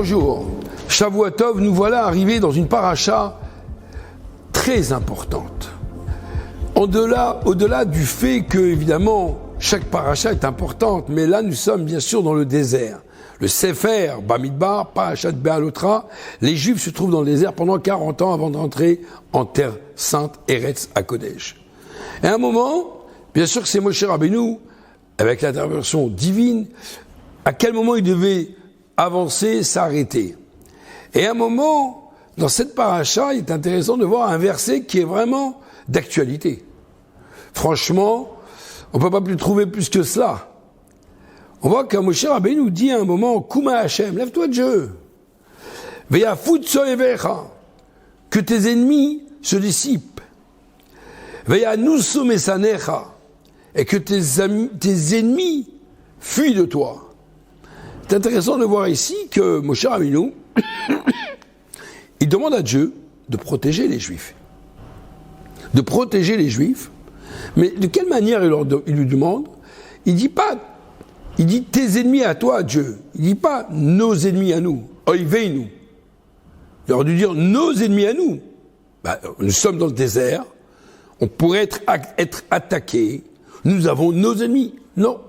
Bonjour, Shavua Tov, nous voilà arrivés dans une paracha très importante. Au-delà du fait que, évidemment, chaque paracha est importante, mais là nous sommes bien sûr dans le désert. Le Sefer Bamidbar, Parashat Be'alotra, les Juifs se trouvent dans le désert pendant 40 ans avant de rentrer en terre sainte, Eretz HaKodesh. Et à un moment, bien sûr que c'est Moshe Rabbeinu, avec l'intervention divine, à quel moment il devait avancer, s'arrêter. Et à un moment, dans cette paracha, il est intéressant de voir un verset qui est vraiment d'actualité. Franchement, on ne peut pas plus trouver plus que cela. On voit que Moshe Rabbeinu nous dit à un moment, Kuma Hashem, lève-toi Dieu. Veya futso evecha, que tes ennemis se dissipent. Veya nusu mesanecha, et que tes ennemis fuient de toi. C'est intéressant de voir ici que Moshe Rabbeinu, il demande à Dieu de protéger les Juifs. De protéger les Juifs. Mais de quelle manière il lui demande? Il dit tes ennemis à toi, Dieu. Il dit pas nos ennemis à nous. Oiveinu. Il aurait dû dire nos ennemis à nous. Nous sommes dans le désert. On pourrait être attaqués. Nous avons nos ennemis. Non.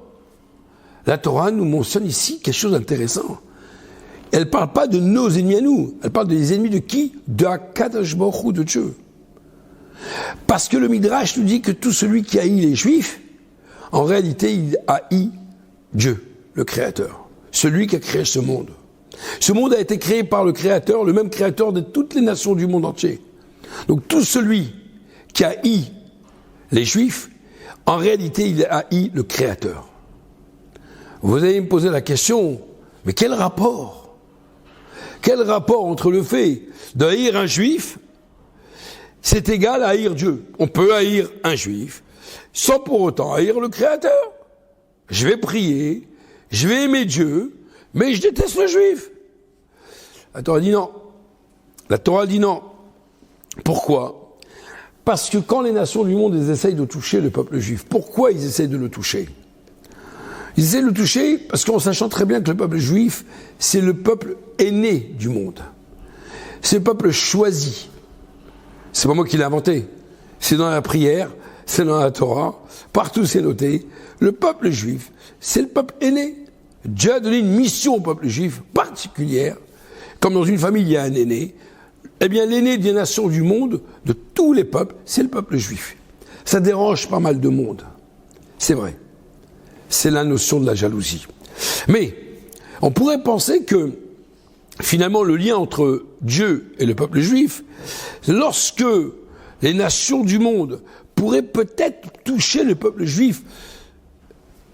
La Torah nous mentionne ici quelque chose d'intéressant. Elle ne parle pas de nos ennemis à nous. Elle parle des ennemis de qui? De HaKadosh Baruch Hu, de Dieu. Parce que le Midrash nous dit que tout celui qui haït les Juifs, en réalité, il haït Dieu, le Créateur. Celui qui a créé ce monde. Ce monde a été créé par le Créateur, le même Créateur de toutes les nations du monde entier. Donc tout celui qui haït les Juifs, en réalité, il haït le Créateur. Vous allez me poser la question, mais quel rapport? Quel rapport entre le fait de haïr un Juif, c'est égal à haïr Dieu? On peut haïr un Juif sans pour autant haïr le Créateur. Je vais prier, je vais aimer Dieu, mais je déteste le Juif. La Torah dit non. La Torah dit non. Pourquoi? Parce que quand les nations du monde essayent de toucher le peuple juif, pourquoi ils essayent de le toucher? Ils essaient de le toucher parce qu'en sachant très bien que le peuple juif, c'est le peuple aîné du monde. C'est le peuple choisi. C'est pas moi qui l'ai inventé. C'est dans la prière, c'est dans la Torah, partout c'est noté. Le peuple juif, c'est le peuple aîné. Dieu a donné une mission au peuple juif particulière. Comme dans une famille, il y a un aîné. Eh bien, l'aîné des nations du monde, de tous les peuples, c'est le peuple juif. Ça dérange pas mal de monde. C'est vrai. C'est la notion de la jalousie. Mais on pourrait penser que finalement le lien entre Dieu et le peuple juif, lorsque les nations du monde pourraient peut-être toucher le peuple juif,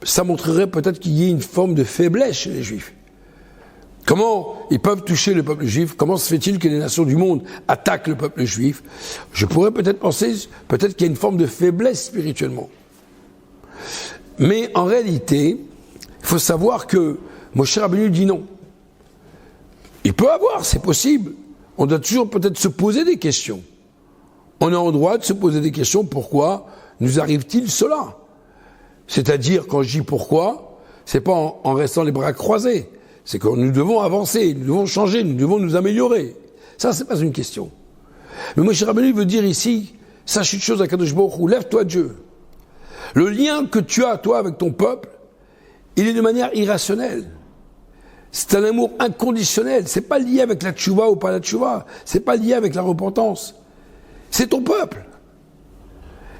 ça montrerait peut-être qu'il y ait une forme de faiblesse chez les Juifs. Comment ils peuvent toucher le peuple juif? Comment se fait-il que les nations du monde attaquent le peuple juif? Je pourrais peut-être penser, peut-être qu'il y a une forme de faiblesse spirituellement. Mais en réalité, il faut savoir que Moshe Rabbeinu dit non. Il peut avoir, c'est possible. On doit toujours peut-être se poser des questions. On est en droit de se poser des questions. Pourquoi nous arrive-t-il cela? C'est-à-dire, quand je dis pourquoi, c'est pas en restant les bras croisés. C'est que nous devons avancer, nous devons changer, nous devons nous améliorer. Ça, c'est pas une question. Mais Moshe Rabbeinu veut dire ici, sache une chose à Kadosh Baruch Hu, lève-toi Dieu. Le lien que tu as, toi, avec ton peuple, il est de manière irrationnelle. C'est un amour inconditionnel. C'est pas lié avec la tchouva ou pas la tchouva. C'est pas lié avec la repentance. C'est ton peuple.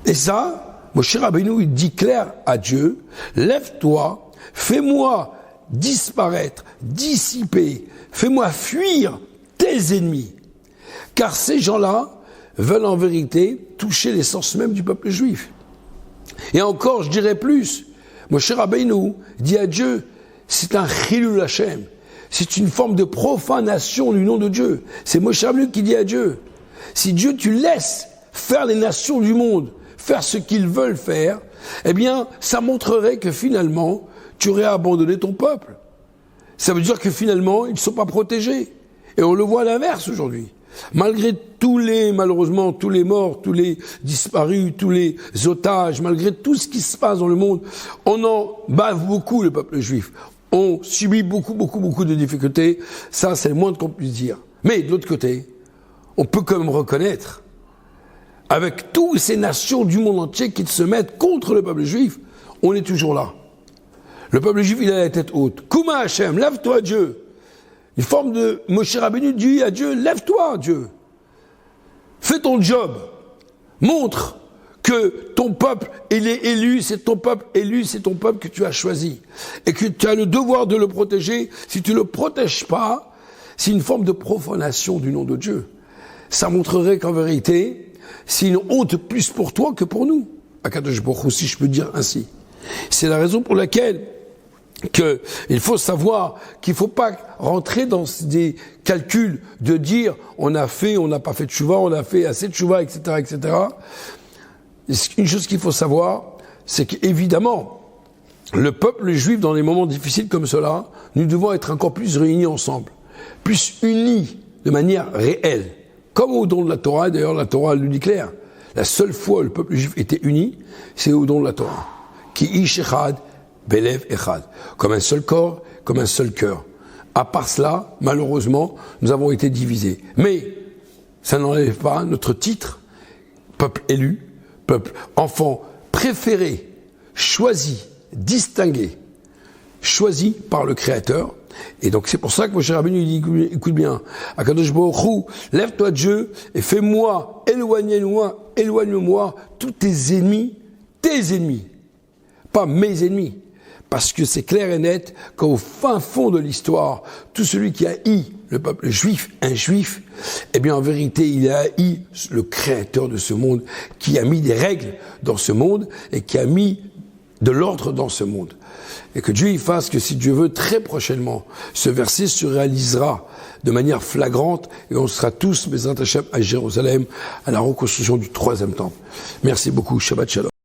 Et ça, Moshe Rabbeinu, il dit clair à Dieu, lève-toi, fais-moi disparaître, dissiper, fais-moi fuir tes ennemis. Car ces gens-là veulent en vérité toucher l'essence même du peuple juif. Et encore, je dirais plus, Moshe Rabbeinu dit à Dieu, c'est un chilul Hashem, c'est une forme de profanation du nom de Dieu. C'est Moshe Rabbeinu qui dit à Dieu, si Dieu tu laisses faire les nations du monde, faire ce qu'ils veulent faire, eh bien, ça montrerait que finalement, tu aurais abandonné ton peuple. Ça veut dire que finalement, ils ne sont pas protégés. Et on le voit à l'inverse aujourd'hui. Malgré malheureusement, tous les morts, tous les disparus, tous les otages, malgré tout ce qui se passe dans le monde, on en bave beaucoup, le peuple juif. ont subi beaucoup de difficultés. Ça, c'est le moins qu'on puisse dire. Mais de l'autre côté, on peut quand même reconnaître, avec toutes ces nations du monde entier qui se mettent contre le peuple juif, on est toujours là. Le peuple juif, il a la tête haute. Kouma Hachem, lève-toi Dieu. Une forme de Moshe Rabbeinu dit à Dieu, lève-toi Dieu. Fais ton job. Montre que ton peuple, il est élu, c'est ton peuple élu, c'est ton peuple que tu as choisi. Et que tu as le devoir de le protéger. Si tu ne le protèges pas, c'est une forme de profanation du nom de Dieu. Ça montrerait qu'en vérité, c'est une honte plus pour toi que pour nous. Akadosh Baruch Hu, si je peux dire ainsi. C'est la raison pour laquelle il faut savoir qu'il ne faut pas rentrer dans des calculs de dire on a fait, on n'a pas fait de tchouva, on a fait assez de tchouva, etc., etc. Une chose qu'il faut savoir, c'est qu'évidemment, le peuple juif, dans des moments difficiles comme cela, nous devons être encore plus réunis ensemble, plus unis de manière réelle. Comme au don de la Torah, et d'ailleurs la Torah le dit clair, la seule fois où le peuple juif était uni, c'est au don de la Torah. Ki ish echad, belev echad. Comme un seul corps, comme un seul cœur. À part cela, malheureusement, nous avons été divisés. Mais ça n'enlève pas notre titre, peuple élu, peuple, enfant préféré, choisi, distingué, choisi par le Créateur. Et donc c'est pour ça que Moshe Rabbeinu dit, écoute bien, Akadosh Baruch Hu, lève-toi Dieu et fais-moi, éloigne-moi tous tes ennemis, pas mes ennemis. Parce que c'est clair et net qu'au fin fond de l'histoire, tout celui qui a haï le peuple juif, un juif, eh bien en vérité, il a haï le Créateur de ce monde, qui a mis des règles dans ce monde et qui a mis de l'ordre dans ce monde. Et que Dieu y fasse que, si Dieu veut, très prochainement, ce verset se réalisera de manière flagrante et on sera tous, Bezrat Hashem, à Jérusalem, à la reconstruction du 3e temple. Merci beaucoup. Shabbat Shalom.